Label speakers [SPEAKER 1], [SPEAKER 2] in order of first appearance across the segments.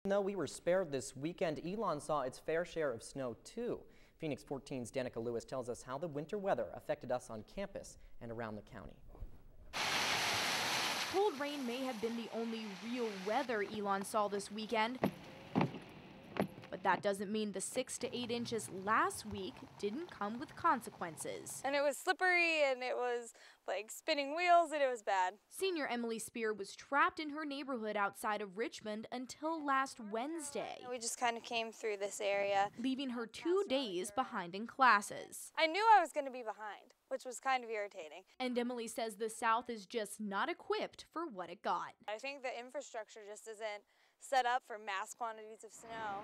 [SPEAKER 1] Though we were spared this weekend, Elon saw its fair share of snow too. Phoenix 14's Danica Lewis tells us how the winter weather affected us on campus and around the county.
[SPEAKER 2] Cold rain may have been the only real weather Elon saw this weekend, but that doesn't mean the 6 to 8 inches last week didn't come with consequences.
[SPEAKER 3] And it was slippery and it was like spinning wheels and it was bad.
[SPEAKER 2] Senior Emily Spear was trapped in her neighborhood outside of Richmond until last Wednesday.
[SPEAKER 3] We just kind of came through this area,
[SPEAKER 2] leaving her 2 days behind in classes.
[SPEAKER 3] I knew I was going to be behind, which was kind of irritating.
[SPEAKER 2] And Emily says the South is just not equipped for what it got.
[SPEAKER 3] I think the infrastructure just isn't set up for mass quantities of snow.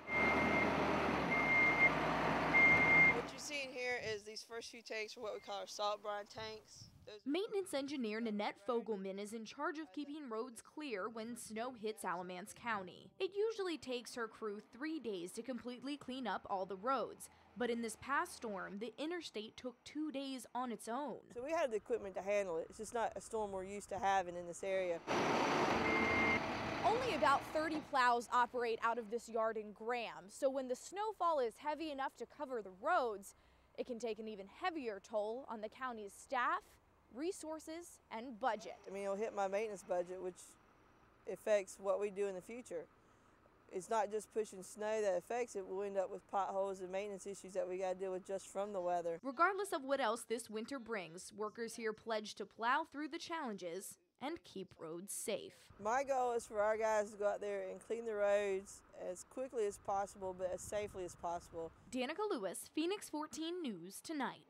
[SPEAKER 4] What you're seeing here is these first few tanks for what we call our salt brine tanks.
[SPEAKER 2] Maintenance engineer Nanette Fogelman is in charge of keeping roads clear when snow hits Alamance County. It usually takes her crew 3 days to completely clean up all the roads, but in this past storm, the interstate took 2 days on its own.
[SPEAKER 4] So we have the equipment to handle it. It's just not a storm we're used to having in this area.
[SPEAKER 5] Only about 30 plows operate out of this yard in Graham, so when the snowfall is heavy enough to cover the roads, it can take an even heavier toll on the county's staff, resources, and budget.
[SPEAKER 4] I mean, it'll hit my maintenance budget, which affects what we do in the future. It's not just pushing snow that affects it. We'll end up with potholes and maintenance issues that we got to deal with just from the weather.
[SPEAKER 2] Regardless of what else this winter brings, workers here pledge to plow through the challenges and keep roads safe.
[SPEAKER 4] My goal is for our guys to go out there and clean the roads as quickly as possible, but as safely as possible.
[SPEAKER 2] Danica Lewis, Phoenix 14 News Tonight.